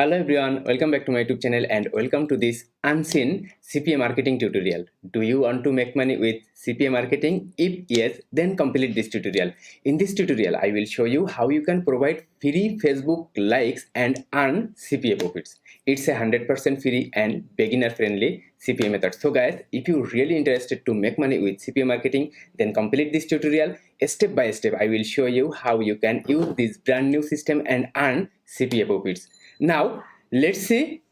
Hello everyone, welcome back to my YouTube channel and welcome to this unseen CPA marketing tutorial. Do you want to make money with CPA marketing? If yes, then complete this tutorial. In this tutorial, I will show you how you can provide free Facebook likes and earn CPA profits. It's a 100% free and beginner friendly CPA method. So guys, if you're really interested to make money with CPA marketing, then complete this tutorial. Step by step, I will show you how you can use this brand new system and earn CPA profits. Now, let's see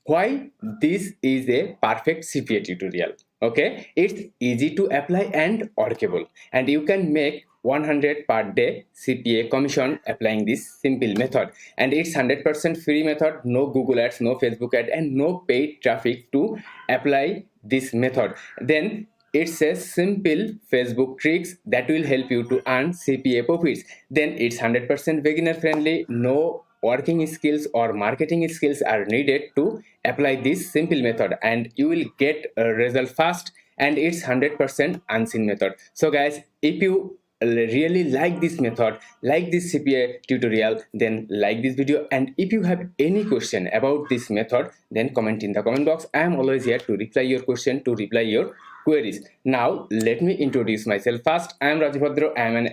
why this is a perfect CPA tutorial. Okay, it's easy to apply and workable, and you can make 100 per day CPA commission applying this simple method. And it's 100% free method, no Google ads, no Facebook ad, and no paid traffic to apply this method. Then it's a simple Facebook tricks that will help you to earn CPA profits. Then it's 100% beginner friendly, no working skills or marketing skills are needed to apply this simple method, and you will get a result fast, and it's 100% unseen method. So guys, if you really like this method, like this CPA tutorial, then like this video, and if you have any question about this method, then comment in the comment box. I am always here to reply your question, to reply your queries. Now let me introduce myself. First, I am Rajibhadra. I am an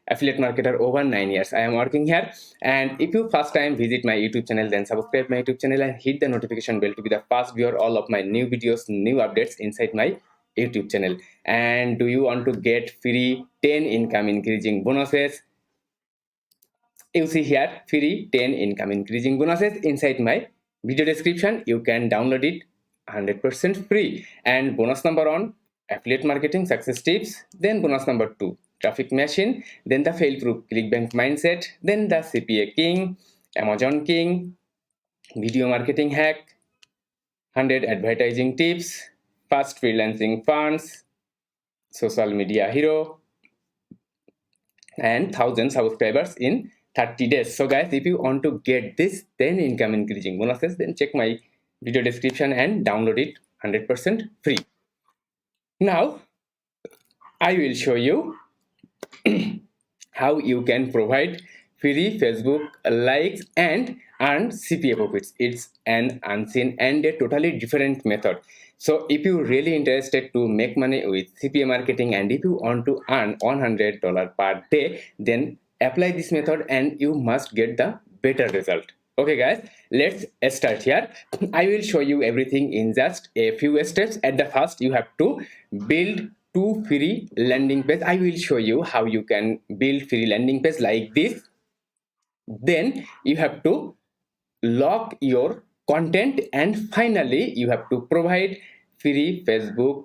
affiliate marketer over 9 years. I am working here, and if you first time visit my YouTube channel, then subscribe my YouTube channel and hit the notification bell to be the first viewer all of my new videos, new updates inside my YouTube channel. And do you want to get free 10 income increasing bonuses? You see here free 10 income increasing bonuses inside my video description. You can download it 100% free. And bonus number 1, affiliate marketing success tips. Then bonus number 2, traffic machine. Then the fail proof clickbank mindset. Then the CPA king, Amazon king, video marketing hack, 100 advertising tips, fast freelancing funds, social media hero, and 1,000 subscribers in 30 days. So guys, if you want to get this 10 income increasing bonuses, then check my video description and download it 100% free. Now I will show you how you can provide free Facebook likes and earn CPA profits. It's an unseen and a totally different method. So if you're really interested to make money with CPA marketing, and if you want to earn $100 per day, then apply this method and you must get the better result. Okay guys, let's start here. I will show you everything in just a few steps. At the first, you have to build 2 free landing page. I will show you how you can build free landing page like this. Then you have to lock your content, and finally you have to provide free Facebook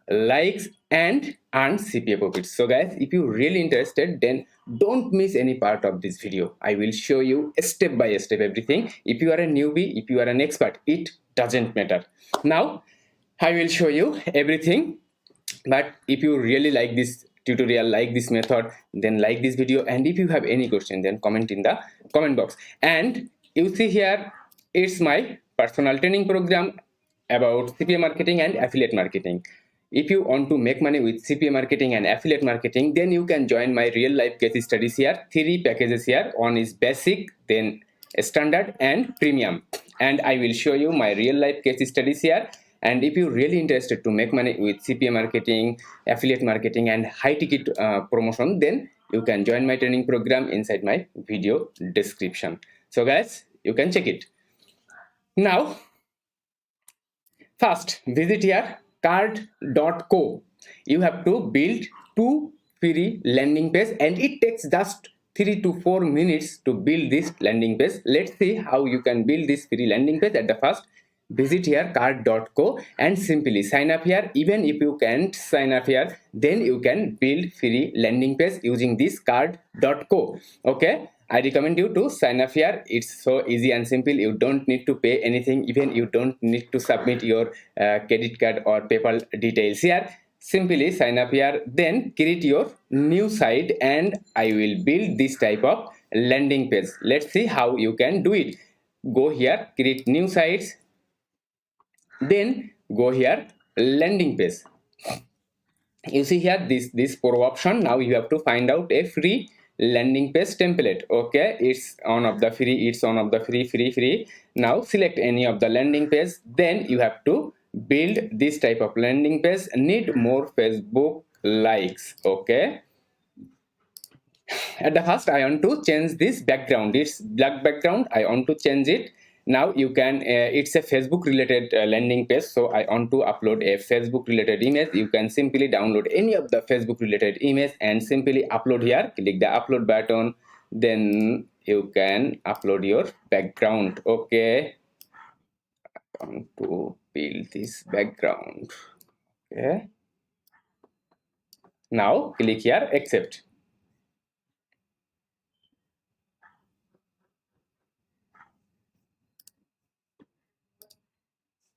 likes and earn CPA profits. So guys, if you're really interested, then don't miss any part of this video. I will show you step by step everything. If you are a newbie, if you are an expert, it doesn't matter. Now I will show you everything. But if you really like this tutorial, like this method, then like this video, and if you have any question, then comment in the comment box. And you see here, it's my personal training program about CPA marketing and affiliate marketing. If you want to make money with CPA marketing and affiliate marketing, then you can join my real life case studies here. 3 packages here. One is basic, then standard and premium, and I will show you my real life case studies here. And if you're really interested to make money with CPA marketing, affiliate marketing, and high ticket promotion, then you can join my training program inside my video description. So guys, you can check it. Now first, visit here card.co. You have to build 2 free landing page, and it takes just 3 to 4 minutes to build this landing page. Let's see how you can build this free landing page. At the first, visit here card.co and simply sign up here. Even if you can't sign up here, then you can build free landing page using this card.co. Okay, I recommend you to sign up here. It's so easy and simple. You don't need to pay anything. Even you don't need to submit your credit card or PayPal details here. Simply sign up here, then create your new site, and I will build this type of landing page. Let's see how you can do it. Go here, create new sites, then go here, landing page. You see here this pro option. Now you have to find out a free landing page template. Okay, it's on of the free, it's on of the free. Now select any of the landing page, then you have to build this type of landing page. Need more Facebook likes. Okay, at the first I want to change this background, it's black background, I want to change it. Now you can it's a Facebook related landing page, so I want to upload a Facebook related image. You can simply download any of the Facebook related image and simply upload here. Click the upload button, then you can upload your background. Okay, I want to build this background. Okay, now click here accept.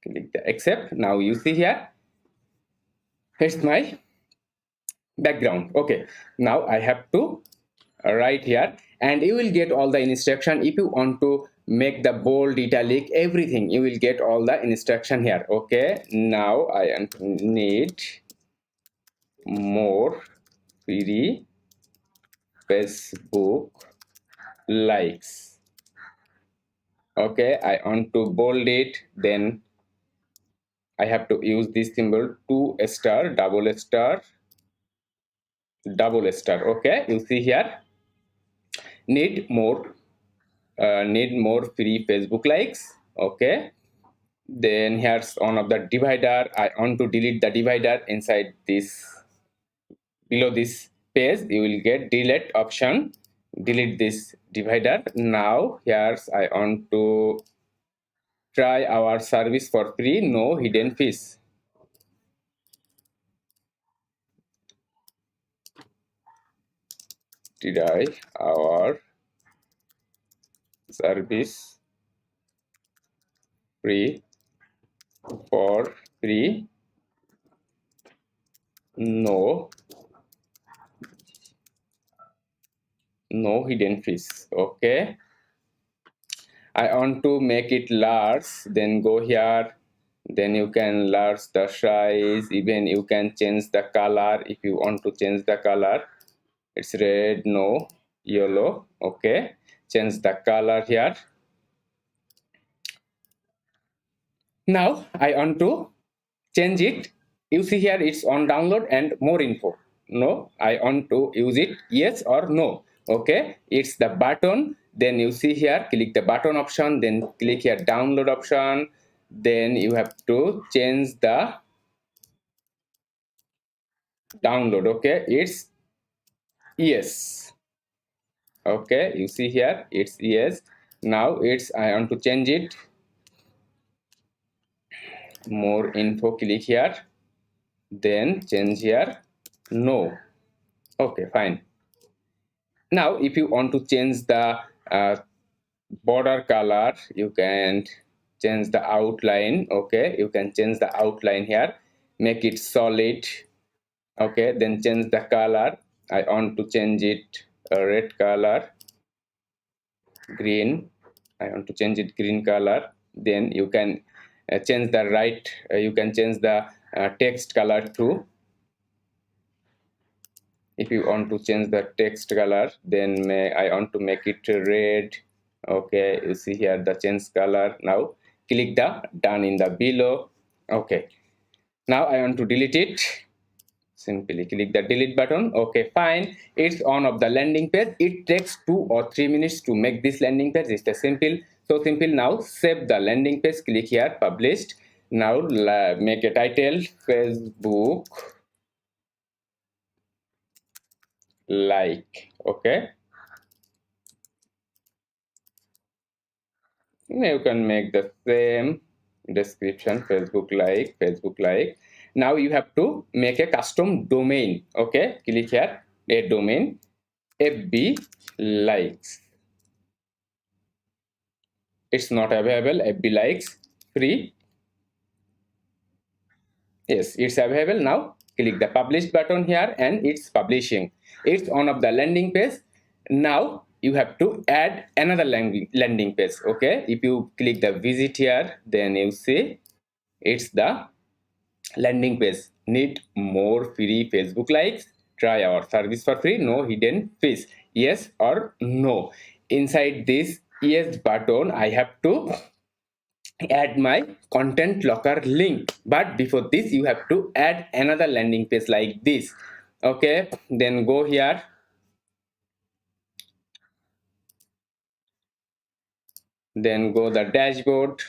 Click the accept. Now you see here it's my background. Okay, now I have to write here, and you will get all the instruction. If you want to make the bold, italic, everything, you will get all the instruction here. Okay, now I need more free Facebook likes. Okay, I want to bold it, then I have to use this symbol 2 star double star double star. Okay, you see here need more free Facebook likes. Okay, then here's one of the divider. I want to delete the divider. Inside this, below this page, you will get delete option. Delete this divider. Now here's I want to try our service for free, no hidden fees. Try our service free for free, no hidden fees. Okay, I want to make it large, then go here, then you can large the size, even you can change the color. If you want to change the color, it's red, no, yellow. Okay, change the color here. Now I want to change it. You see here it's on download and more info. No, I want to use it, yes or no. Okay, it's the button. Then you see here, click the button option, then click here download option. Then you have to change the download. Okay, it's yes. Okay, you see here it's yes. Now it's I want to change it, more info, click here, then change here no. Okay, fine. Now if you want to change the border color, you can change the outline. Okay, you can change the outline here, make it solid. Okay, then change the color. I want to change it red color, green. I want to change it green color. Then you can change the right, you can change the text color too. If you want to change the text color, then I want to make it red. Okay, you see here the change color. Now click the done in the below. Okay, now I want to delete it. Simply click the delete button. Okay, fine, it's on of the landing page. It takes 2 or 3 minutes to make this landing page. It's a simple, so simple. Now save the landing page, click here published. Now make a title Facebook like. Okay, you can make the same description, Facebook like. Now you have to make a custom domain. Okay, click here a domain FB likes. It's not available, FB likes free. Yes, it's available. Now click the publish button here and it's publishing. It's on of the landing page. Now you have to add another landing page. Okay, if you click the visit here, then you see it's the landing page. Need more free Facebook likes, try our service for free, no hidden fees. yes or no. Inside this yes button, I have to add my content locker link, but before this you have to add another landing page like this. Okay, then go here, then go the dashboard.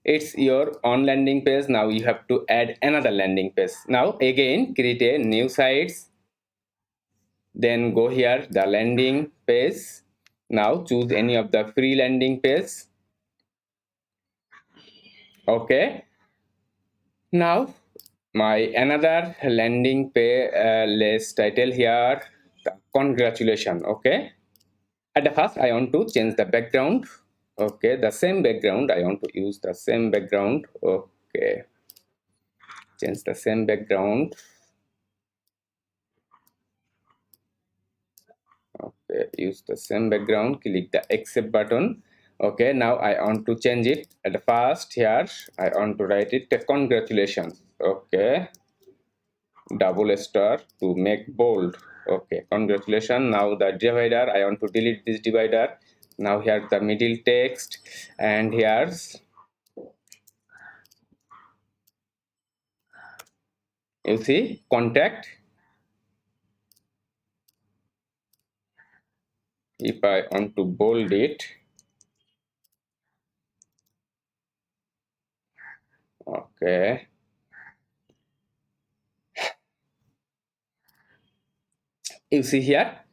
It's your on landing page. Now you have to add another landing page. Now again create a new sites, then go here the landing page. Now choose any of the free landing page. Okay, now my another landing page list title here, congratulations. Okay, at the first I want to change the background. Okay, the same background, I want to use the same background. Okay, change the same background. Okay, use the same background, click the accept button. Okay, now I want to change it. At the first here I want to write it congratulations. Okay, double star to make bold. Okay, congratulations. Now the divider, I want to delete this divider. Now here the middle text, and here's you see contact. If I want to bold it, okay, you see here,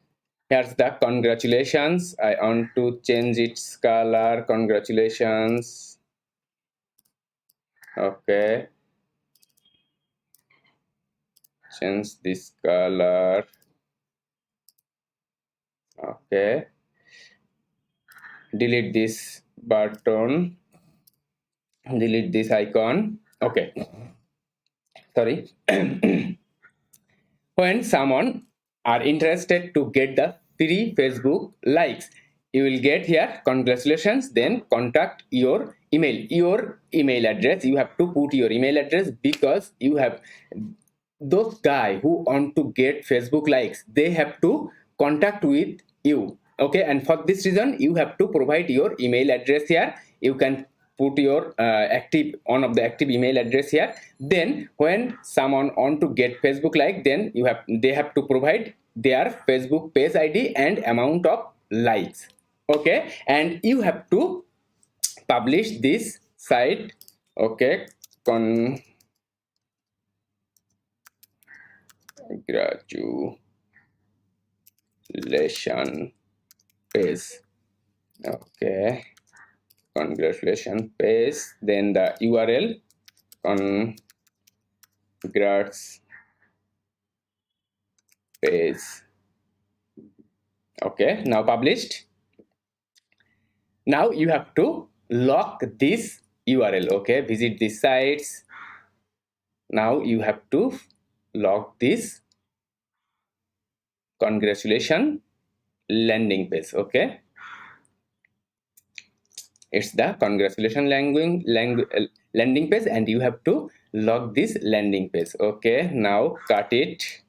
here's the congratulations. I want to change its color. Congratulations. Okay, change this color. Okay, delete this button, delete this icon. Okay, sorry. When someone are interested to get the free Facebook likes, you will get here congratulations, then contact your email address. You have to put your email address because you have those guy who want to get Facebook likes, they have to contact with you. Okay, and for this reason you have to provide your email address here. You can put your active one of the active email address here. Then when someone want to get Facebook like, then they have to provide their Facebook page ID and amount of likes. Okay, and you have to publish this site. Okay, congratulation page. Okay, congratulation page, then the URL congrats page. Okay, now published. Now you have to lock this URL. Okay, visit these sites. Now you have to lock this congratulation landing page. Okay, it's the congratulation landing page, and you have to log this landing page. Okay, now cut it.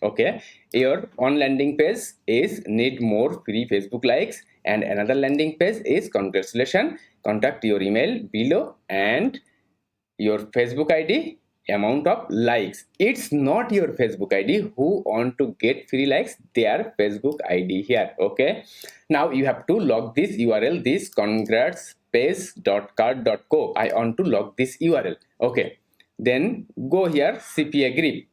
Okay, your on landing page is need more free Facebook likes, and another landing page is congratulation. Contact your email below and your Facebook ID, amount of likes. It's not your Facebook ID who want to get free likes, their Facebook ID here. Okay, now you have to log this URL, this congrats.card.co. I want to log this URL. Okay, then go here CPA grip.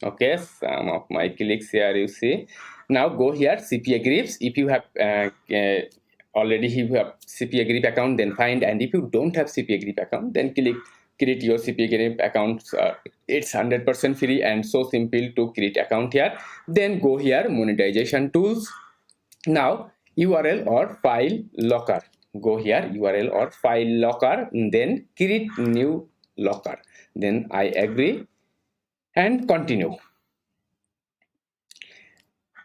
Okay, some of my clicks here you see. Now go here CPA grips. If you have already you have CPA grip account, then find, and if you don't have CPA grip account, then click create your CPA grip account. It's 100% free and so simple to create account here. Then go here monetization tools. Now URL or file locker. Go here URL or file locker, then create new locker. Then I agree and continue.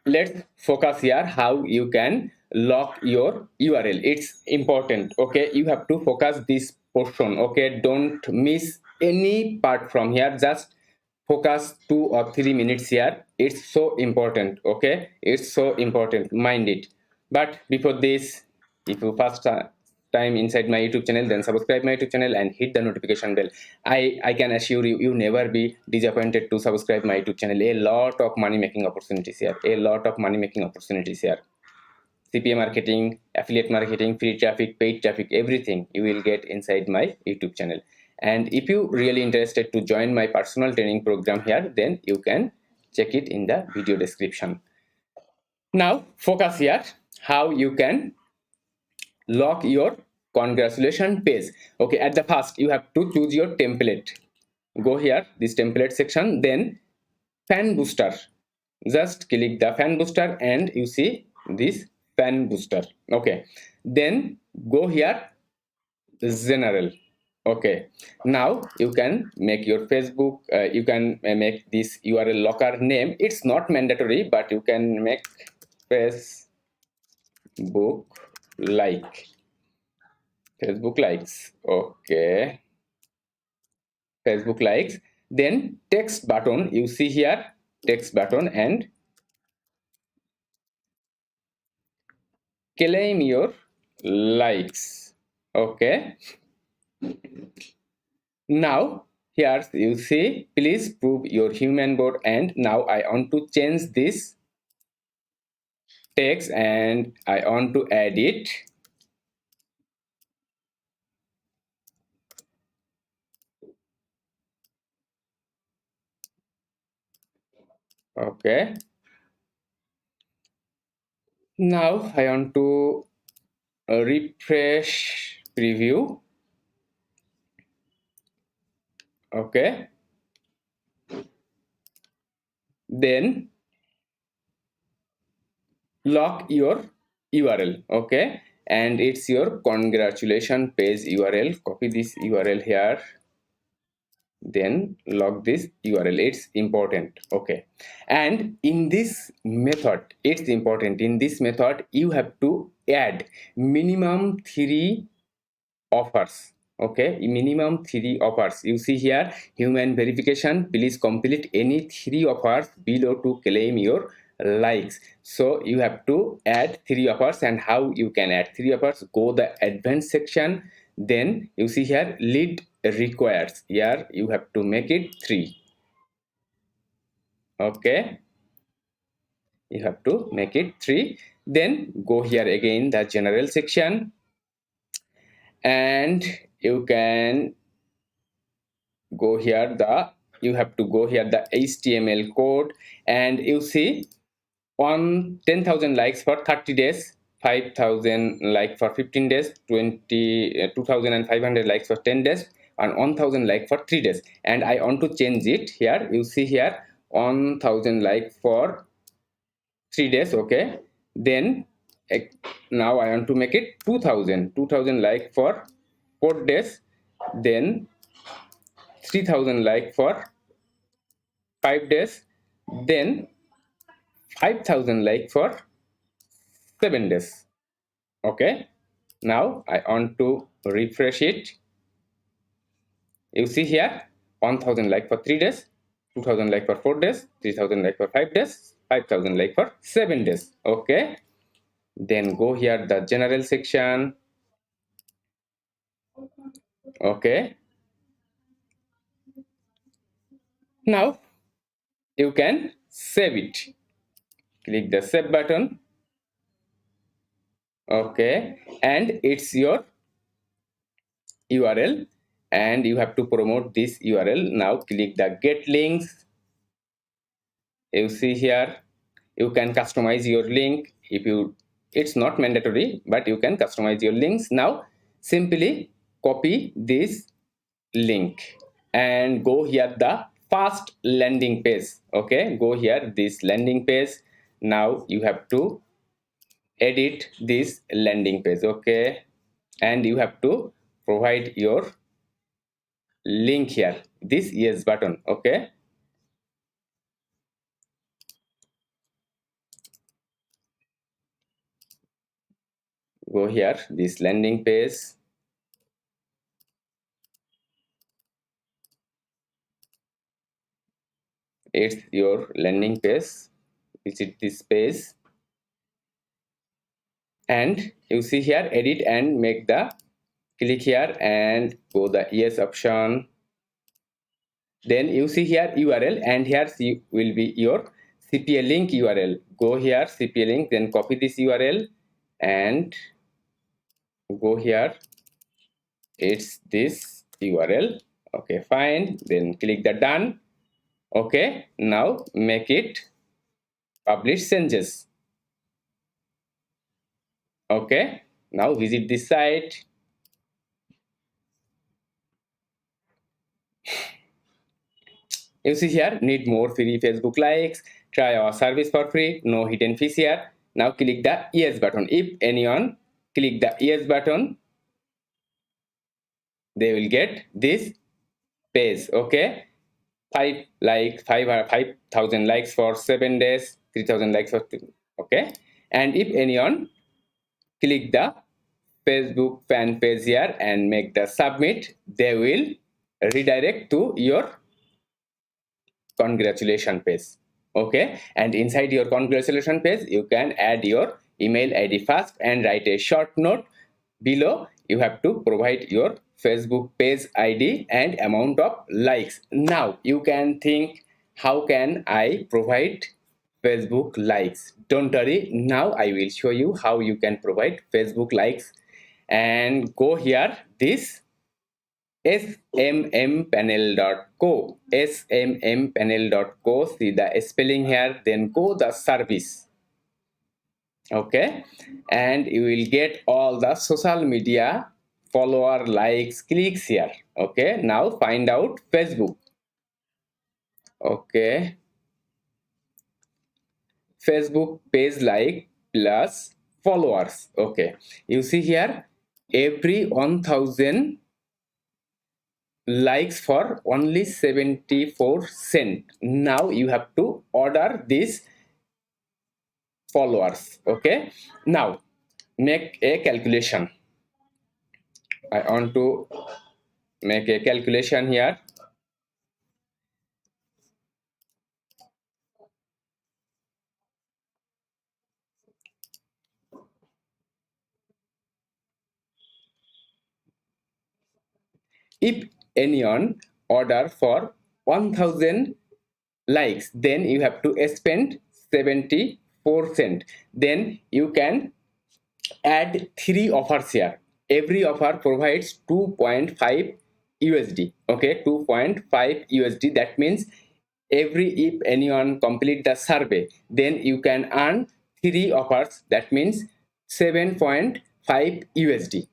Let's focus here how you can lock your URL. It's important. Okay, you have to focus this portion. Okay, don't miss any part from here. Just focus 2 or 3 minutes here. it's so important. Okay, it's so important, mind it. But before this, if you first time inside my YouTube channel, then subscribe my YouTube channel and hit the notification bell. I can assure you, you never be disappointed to subscribe my YouTube channel. A lot of money making opportunities here, a lot of money making opportunities here. CPA marketing, affiliate marketing, free traffic, paid traffic, everything you will get inside my YouTube channel. And if you really interested to join my personal training program here, then you can check it in the video description. Now focus here how you can lock your congratulation page. Okay, at the first you have to choose your template. Go here, this template section, then fan booster. Just click the fan booster and you see this fan booster. Okay, then go here, general. Okay, now you can make your Facebook, you can make this URL locker name. It's not mandatory, but you can make Facebook like, Facebook likes. Okay, Facebook likes. Then text button, you see here, text button, and claim your likes. Okay, now here you see, please prove your human board, and now I want to change this text and I want to add it. Okay, now I want to refresh preview. Okay, then lock your URL. Okay, and it's your congratulation page URL. Copy this URL here, then log this URL. It's important. Okay, and in this method, it's important, in this method you have to add minimum 3 offers. Okay, minimum 3 offers. You see here, human verification, please complete any 3 offers below to claim your likes. So you have to add 3 offers. And how you can add 3 offers? Go the advanced section, then you see here lead requires, here you have to make it 3. Okay, you have to make it 3. Then go here again the general section, and you can go here the, you have to go here the HTML code, and you see on 10,000 likes for 30 days, 5,000 like for 15 days, 2,500 likes for 10 days, and 1,000 like for 3 days. And I want to change it here. You see here 1,000 like for 3 days. Okay, then now I want to make it 2,000 like for 4 days, then 3,000 like for 5 days, then 5,000 like for 7 days. Okay, now I want to refresh it. You see here 1,000 like for 3 days, 2,000 like for 4 days, 3,000 like for 5 days, 5,000 like for 7 days. Okay, then go here the general section. Okay, now you can save it. Click the save button. Okay, and it's your URL, and you have to promote this URL. Now click the get links. You see here you can customize your link. If you, it's not mandatory, but you can customize your links. Now simply copy this link and go here the first landing page. Okay, go here this landing page. Now you have to edit this landing page. Okay, and you have to provide your link here, this yes button. Okay, go here this landing page, it's your landing page. Visit this page and you see here edit and make the, click here and go the yes option. Then you see here URL and here will be your CPA link URL. Go here CPA link, then copy this URL and go here, it's this URL. Okay, fine, then click the done. Okay, now make it publish changes. Okay, now visit this site. You see here, need more free Facebook likes, try our service for free, no hidden fees here. Now click the yes button. If anyone click the yes button, they will get this page. Okay, 5,000 likes for 7 days, 3,000 likes for okay. And if anyone click the Facebook fan page here and make the submit, they will redirect to your congratulation page. Okay, and inside your congratulation page you can add your email ID first and write a short note below. You have to provide your Facebook page ID and amount of likes. Now you can think, how can I provide Facebook likes? Don't worry, now I will show you how you can provide Facebook likes. And go here, this smmpanel.co, smmpanel.co, see the spelling here, then go the service. Okay, and you will get all the social media follower, likes, clicks here. Okay, now find out Facebook. Okay, Facebook page like plus followers. Okay, you see here, every 1000 likes for only 74 cents. Now you have to order these followers. Okay, now make a calculation. I want to make a calculation here. If anyone order for 1000 likes, then you have to spend 74 cents. Then you can add 3 offers here. Every offer provides 2.5 USD. Okay, 2.5 USD. That means if anyone complete the survey, then you can earn 3 offers. That means 7.5 USD.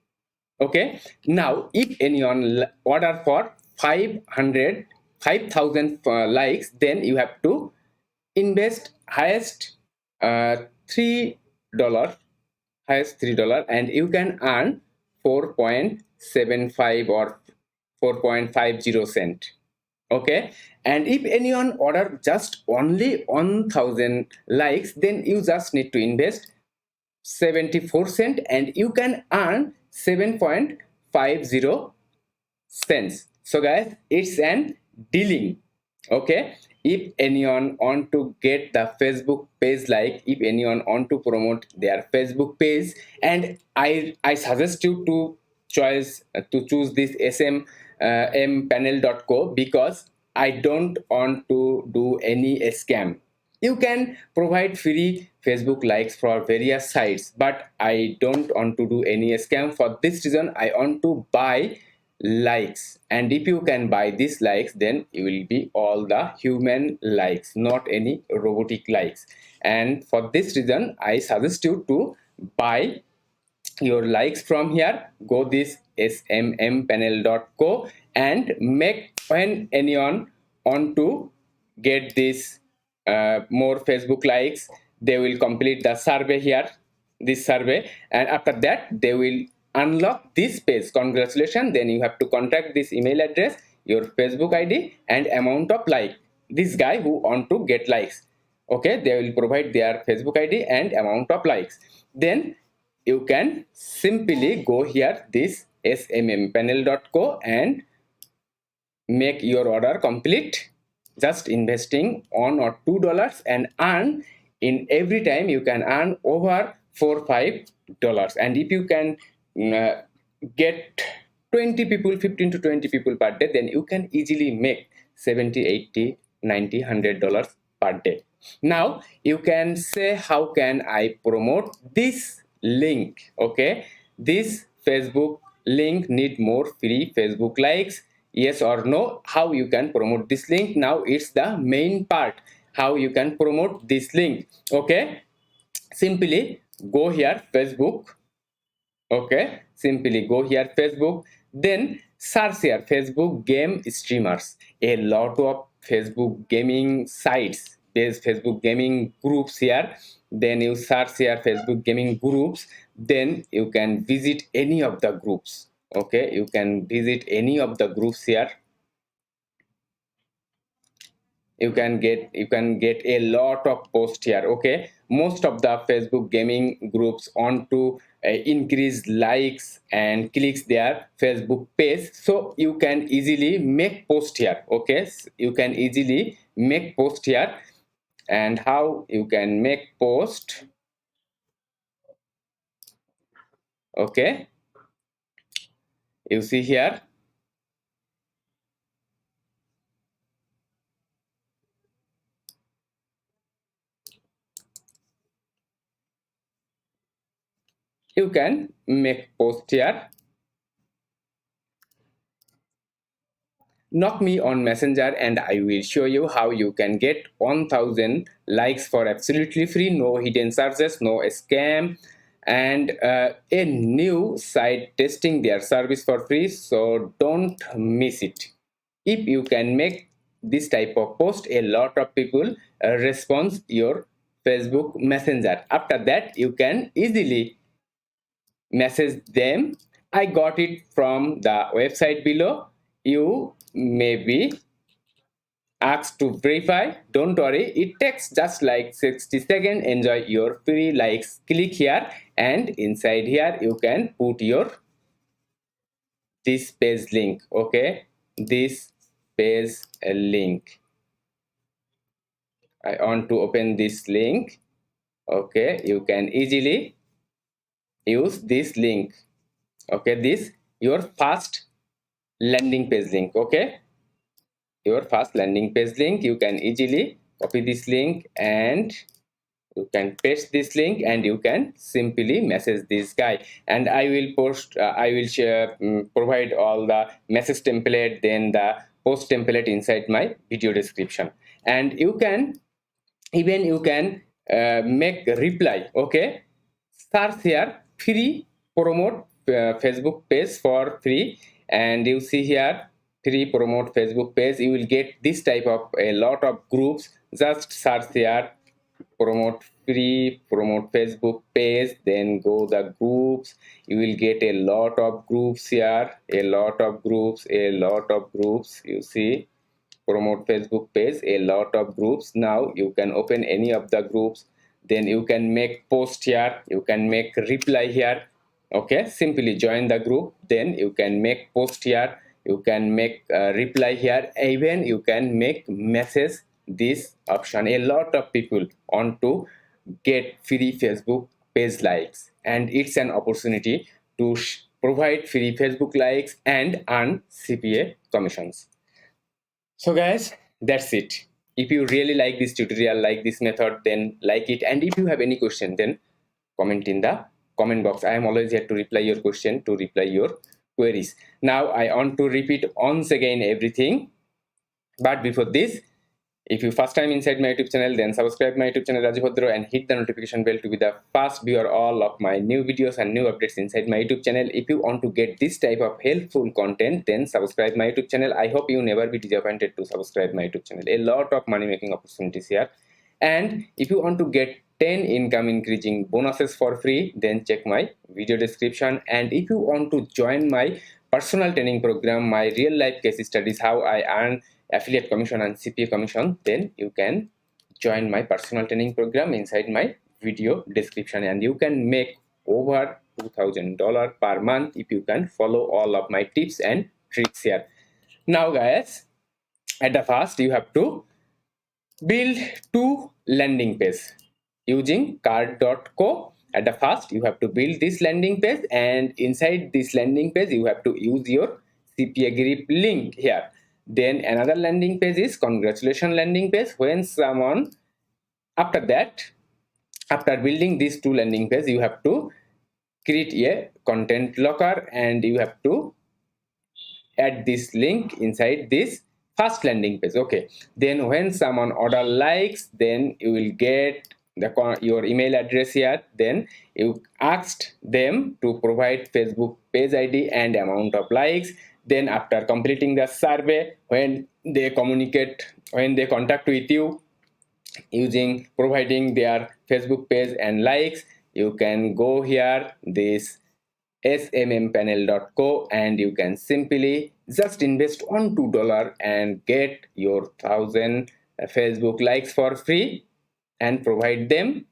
Okay, now if anyone order for 5,000 likes, then you have to invest highest $3, highest $3, and you can earn 4.75 or 4.50 cent. Okay, and if anyone order just only 1000 likes, then you just need to invest 74 cent and you can earn 7.50 cents. So guys, it's an dealing. Okay, if anyone want to get the Facebook page, like if anyone want to promote their Facebook page, and I suggest you to choose this smmpanel.co, because I don't want to do any scam. You can provide free Facebook likes for various sites, but I don't want to do any scam. For this reason, I want to buy likes, and if you can buy these likes, then it will be all the human likes, not any robotic likes. And for this reason, I suggest you to buy your likes from here. Go this smmpanel.co and make, when anyone want to get this more Facebook likes, they will complete the survey here, this survey, and after that they will unlock this page. Congratulations, then you have to contact this email address, your Facebook ID and amount of like. This guy who want to get likes, okay, they will provide their Facebook ID and amount of likes. Then you can simply go here, this smmpanel.co, and make your order complete. just investing $1 or $2 and earn in every time you can earn over $4-5. And if you can uh, get 20 people, 15 to 20 people per day, then you can easily make 70, 80, 90, $100 per day. Now you can say, how can I promote this link? Okay, this Facebook link need more free Facebook likes, yes or no? How you can promote this link? Now it's the main part, how you can promote this link. Okay, simply go here Facebook. Okay, simply go here Facebook, then search here Facebook game streamers. A lot of Facebook gaming sites, there's Facebook gaming groups here. Then you search here Facebook gaming groups, then you can visit any of the groups. Okay, you can visit any of the groups here. You can get a lot of posts here. Okay, most of the Facebook gaming groups want to increase likes and clicks their Facebook page, so you can easily make post here. Okay, you can easily make post here. And how you can make post? Okay, you see here, you can make post here. Knock me on Messenger and I will show you how you can get 1000 likes for absolutely free, no hidden charges, no scam, and a new site testing their service for free, so don't miss it. If you can make this type of post, a lot of people respond your Facebook Messenger. After that, you can easily message them. I got it from the website below. You may be asked to verify. Don't worry, it takes just like 60 seconds. Enjoy your free likes. Click here, and inside here you can put your this page link. Okay, this page link. I want to open this link. Okay, you can easily use this link. Okay, this your first landing page link. Okay, your first landing page link, you can easily copy this link and you can paste this link, and you can simply message this guy. And I will post I will share, provide all the message template, then the post template inside my video description. And you can even you can make reply. Okay, search here free promote Facebook page for free, and you see here free promote Facebook page. You will get this type of a lot of groups. Just search here promote free promote Facebook page, then go the groups. You will get a lot of groups here, a lot of groups, a lot of groups. You see promote Facebook page, a lot of groups. Now you can open any of the groups, then you can make post here, you can make reply here. Okay, simply join the group, then you can make post here, you can make reply here, even you can make message this option. A lot of people want to get free Facebook page likes, and it's an opportunity to provide free Facebook likes and earn CPA commissions. So guys, that's it. If you really like this tutorial, like this method, then like it. And if you have any question, then comment in the comment box. I am always here to reply your question, to reply your queries. Now I want to repeat once again everything. But before this, if you first time inside my YouTube channel, then subscribe my YouTube channel Rajiv Bhadra and hit the notification bell to be the first viewer all of my new videos and new updates inside my YouTube channel. If you want to get this type of helpful content, then subscribe my YouTube channel. I hope you never be disappointed to subscribe my YouTube channel. A lot of money making opportunities here. And if you want to get 10 income increasing bonuses for free, then check my video description. And if you want to join my personal training program, my real life case studies, how I earn affiliate commission and CPA commission, then you can join my personal training program inside my video description, and you can make over $2000 per month if you can follow all of my tips and tricks here. Now guys, at the first you have to build two landing page using card.co. At the first you have to build this landing page, and inside this landing page you have to use your CPA grip link here. Then another landing page is congratulations landing page. When someone, after that, after building these two landing pages, you have to create a content locker, and you have to add this link inside this first landing page. Okay, then when someone order likes, then you will get your email address here. Then you asked them to provide Facebook page ID and amount of likes. Then after completing the survey, when they contact with you using providing their Facebook page and likes, you can go here this smmpanel.co, and you can simply just invest $1-2 and get your 1,000 Facebook likes for free and provide them.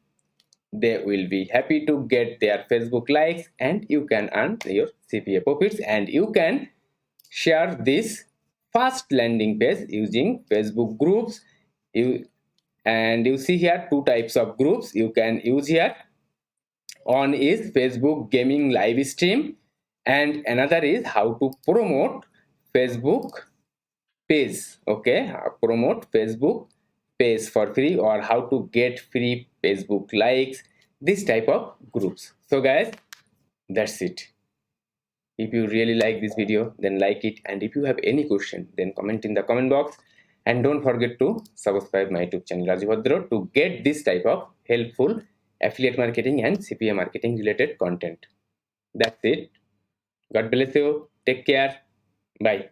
They will be happy to get their Facebook likes, and you can earn your CPA profits, and you can share this fast landing page using Facebook groups. You see here two types of groups you can use here. One is Facebook gaming live stream, and another is how to promote Facebook page. Okay, promote Facebook page for free, or how to get free Facebook likes, this type of groups. So guys, that's it. If you really like this video, then like it, and if you have any question, then comment in the comment box, and don't forget to subscribe my YouTube channel Raju Bhadra to get this type of helpful affiliate marketing and CPA marketing related content. That's it. God bless you. Take care. Bye.